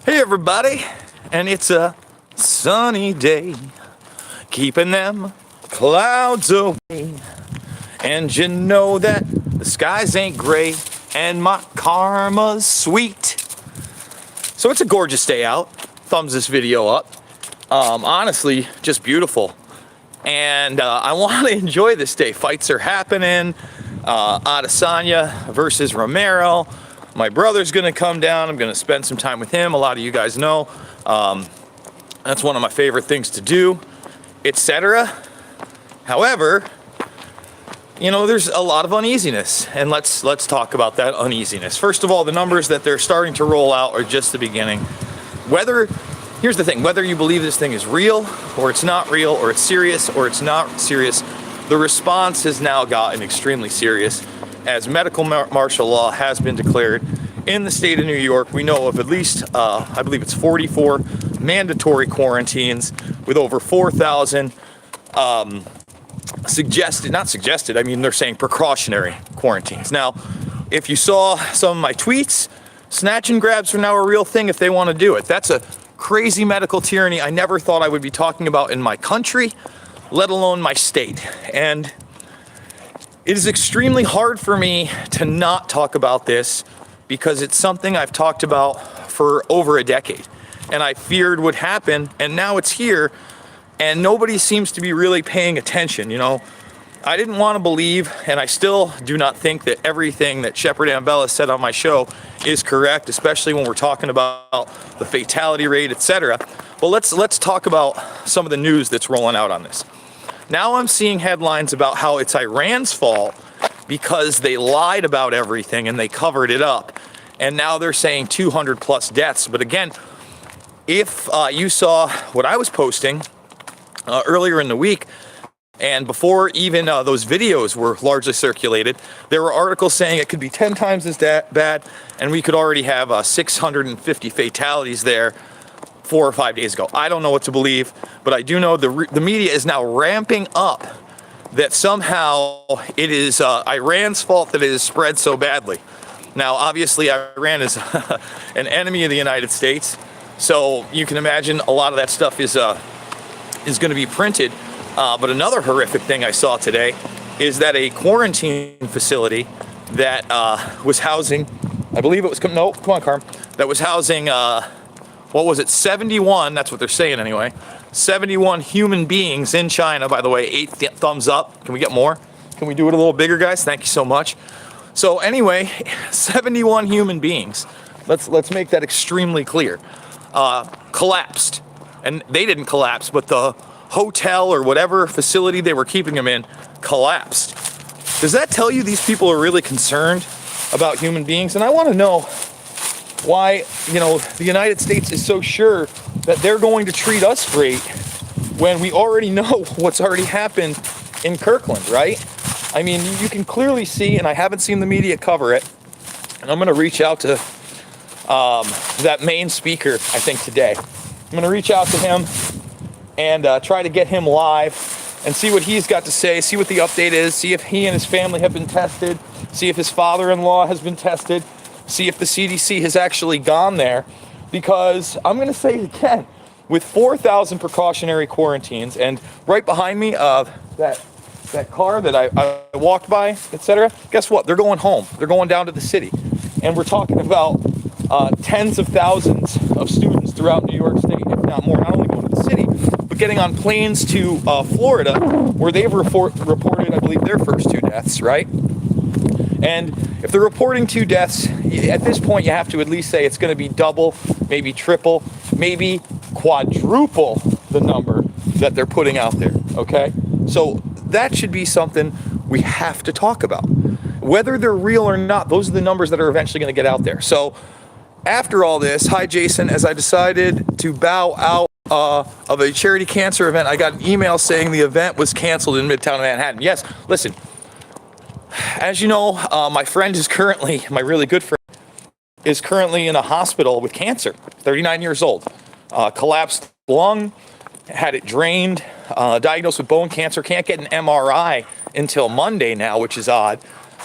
Hey everybody, and it's a sunny day, keeping them clouds away. And you know that the skies ain't gray, and my karma's sweet. So it's a gorgeous day out. Thumbs this video up. Honestly, just beautiful. And I want to enjoy this day. Fights are happening. Adesanya versus Romero. My brother's going to come down. I'm going to spend some time with him. A lot of you guys know. That's one of my favorite things to do, etc. However, you know, there's a lot of uneasiness, and let's talk about that uneasiness. First of all, the numbers that they're starting to roll out are just the beginning. Here's the thing, whether you believe this thing is real, or it's not real, or it's serious, or it's not serious, the response has now gotten extremely serious as medical martial law has been declared in the state of New York. We know of at least, I believe it's 44 mandatory quarantines with over 4,000 they're saying precautionary quarantines. Now, if you saw some of my tweets, snatch and grabs are now a real thing if they want to do it. That's a crazy medical tyranny I never thought I would be talking about in my country, let alone my state. And it is extremely hard for me to not talk about this because it's something I've talked about for over a decade. And I feared would happen, and now it's here, and nobody seems to be really paying attention. You know, I didn't want to believe, and I still do not think that everything that Shepard Ambella said on my show is correct, especially when we're talking about the fatality rate, etc. But let's talk about some of the news that's rolling out on this. Now I'm seeing headlines about how it's Iran's fault because they lied about everything and they covered it up. And now they're saying 200 plus deaths. But again, if you saw what I was posting earlier in the week, and before even those videos were largely circulated, there were articles saying it could be 10 times as bad, and we could already have 650 fatalities there 4 or 5 days ago. I don't know what to believe, but I do know the media is now ramping up that somehow it is Iran's fault that it is spread so badly. Now, obviously, Iran is an enemy of the United States, so you can imagine a lot of that stuff is going to be printed. But another horrific thing I saw today is that a quarantine facility that was housing, I believe it was, no, come on, Carm, that was housing 71, that's what they're saying anyway, 71 human beings in China. By the way, 8 thumbs up. Can we get more? Can we do it a little bigger, guys? Thank you so much. So anyway, 71 human beings, let's make that extremely clear, collapsed. And they didn't collapse, but the hotel or whatever facility they were keeping them in collapsed. Does that tell you these people are really concerned about human beings? And I want to know why, you know, the United States is so sure that they're going to treat us great when we already know what's already happened in Kirkland, right? I mean, you can clearly see, and I haven't seen the media cover it, and I'm going to reach out to that main speaker, I think, today. I'm going to reach out to him and try to get him live and see what he's got to say, see what the update is, see if he and his family have been tested, see if his father-in-law has been tested, see if the CDC has actually gone there. Because I'm going to say it again, with 4,000 precautionary quarantines, and right behind me, that car that I walked by, etc., guess what? They're going home. They're going down to the city. And we're talking about tens of thousands of students throughout New York State, if not more, not only going to the city, but getting on planes to Florida, where they've reported, I believe, their first 2 deaths, right? And if they're reporting 2 deaths, at this point you have to at least say it's going to be double, maybe triple, maybe quadruple the number that they're putting out there, okay? So that should be something we have to talk about. Whether they're real or not, those are the numbers that are eventually going to get out there. So after all this, hi Jason, as I decided to bow out of a charity cancer event, I got an email saying the event was canceled in Midtown Manhattan. Yes, listen, as you know, my friend is currently, my really good friend, is currently in a hospital with cancer, 39 years old, collapsed lung, had it drained, diagnosed with bone cancer, can't get an MRI until Monday now, which is odd.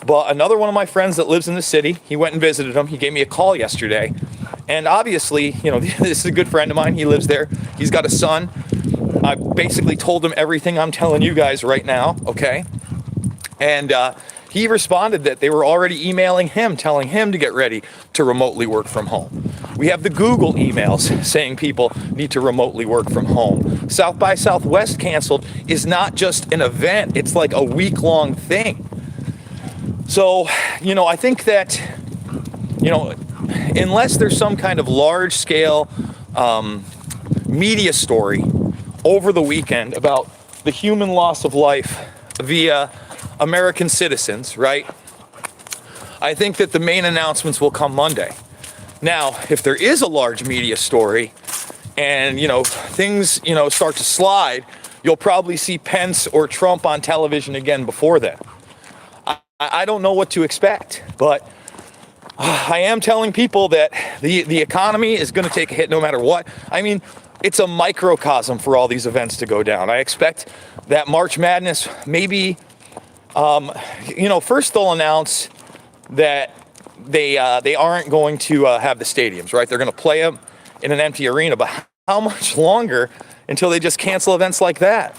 But another one of my friends that lives in the city, he went and visited him. He gave me a call yesterday, And obviously, this is a good friend of mine. He lives there. He's got a son. I basically told him everything I'm telling you guys right now, okay? And he responded that they were already emailing him, telling him to get ready to remotely work from home. We have the Google emails saying people need to remotely work from home. South by Southwest canceled is not just an event, it's like a week-long thing. So, I think that, unless there's some kind of large-scale media story over the weekend about the human loss of life via American citizens, right? I think that the main announcements will come Monday. Now, if there is a large media story and, things, start to slide, you'll probably see Pence or Trump on television again before then. I don't know what to expect, but I am telling people that the economy is going to take a hit no matter what. I mean, it's a microcosm for all these events to go down. I expect that March Madness maybe, first they'll announce that they aren't going to have the stadiums, right? They're going to play them in an empty arena, but how much longer until they just cancel events like that?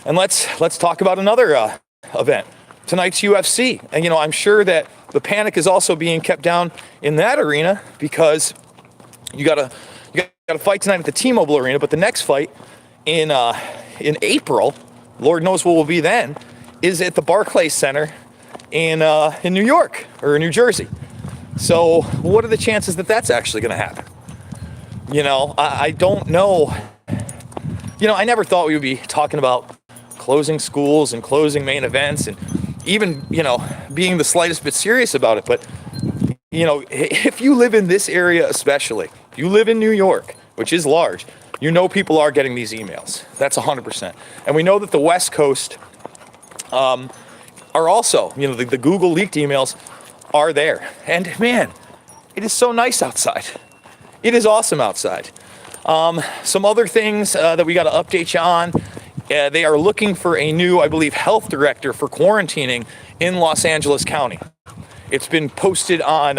And let's talk about another event, tonight's UFC. And I'm sure that the panic is also being kept down in that arena because you got a fight tonight at the T-Mobile Arena, but the next fight in April, Lord knows what will be then, is at the Barclays Center in New York or New Jersey. So what are the chances that that's actually going to happen? I don't know. I never thought we would be talking about closing schools and closing main events and even, being the slightest bit serious about it. But, if you live in this area especially, if you live in New York, which is large, people are getting these emails. That's 100%. And we know that the West Coast are also, the Google leaked emails are there. And man, it is so nice outside. It is awesome outside. Some other things that we got to update you on. They are looking for a new, I believe, health director for quarantining in Los Angeles County. It's been posted on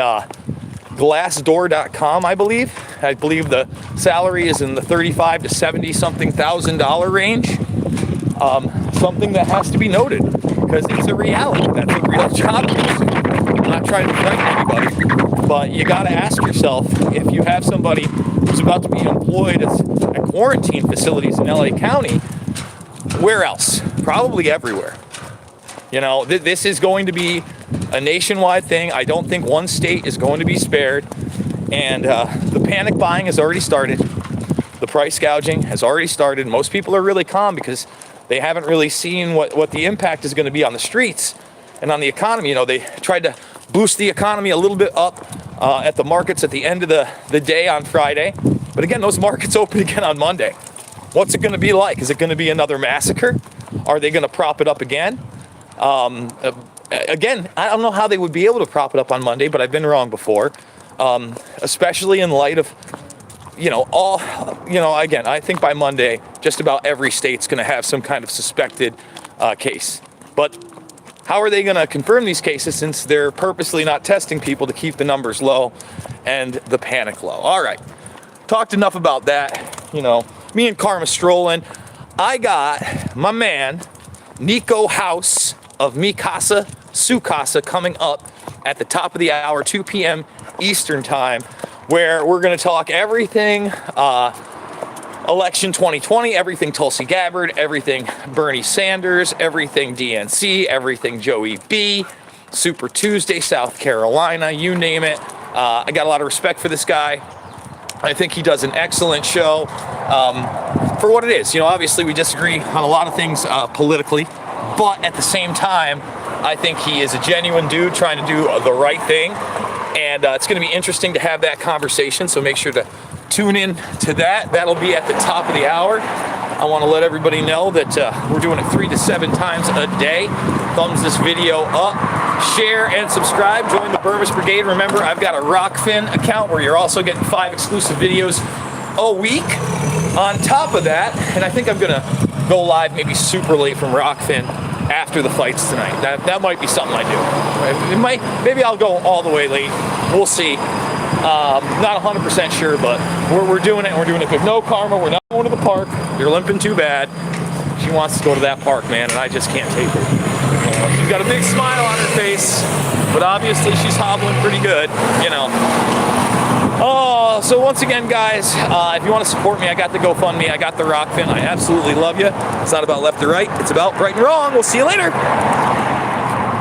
Glassdoor.com, I believe. I believe the salary is in the $35,000 to $70-something thousand range. Something that has to be noted because it's a reality. That's a real job. I'm not trying to frighten anybody, but you got to ask yourself if you have somebody who's about to be employed at quarantine facilities in LA County, where else? Probably everywhere. This is going to be a nationwide thing. I don't think one state is going to be spared. And the panic buying has already started. The price gouging has already started. Most people are really calm because they haven't really seen what the impact is going to be on the streets and on the economy. They tried to boost the economy a little bit up at the markets at the end of the day on Friday. But again, those markets open again on Monday. What's it going to be like? Is it going to be another massacre? Are they going to prop it up again? Again, I don't know how they would be able to prop it up on Monday, but I've been wrong before, especially in light of, again, I think by Monday, just about every state's going to have some kind of suspected case. But how are they going to confirm these cases since they're purposely not testing people to keep the numbers low and the panic low? All right. Talked enough about that. Me and Karma strolling. I got my man, Nico House of Mikasa Sukasa coming up at the top of the hour, 2 p.m. Eastern time, where we're going to talk everything election 2020, everything Tulsi Gabbard, everything Bernie Sanders, everything DNC, everything Joey B, Super Tuesday, South Carolina, you name it. I got a lot of respect for this guy. I think he does an excellent show for what it is. Obviously we disagree on a lot of things politically, but at the same time, I think he is a genuine dude trying to do the right thing. And it's going to be interesting to have that conversation. So make sure to tune in to that. That'll be at the top of the hour. I want to let everybody know that we're doing it 3 to 7 times a day. Thumbs this video up, share, and subscribe. Join the Burvis Brigade. Remember, I've got a Rockfin account where you're also getting 5 exclusive videos a week. On top of that, and I think I'm going to go live maybe super late from Rockfin after the fights tonight. That might be something I do. Maybe I'll go all the way late. We'll see. Not 100% sure, but we're doing it, and we're doing it good. No, Karma, we're not going to the park. You're limping too bad. She wants to go to that park, man, and I just can't take her. She's got a big smile on her face, but obviously she's hobbling pretty good, you know. Oh, so once again, guys, if you want to support me, I got the GoFundMe, I got the Rockfin. I absolutely love you. It's not about left or right, it's about right and wrong. We'll see you later.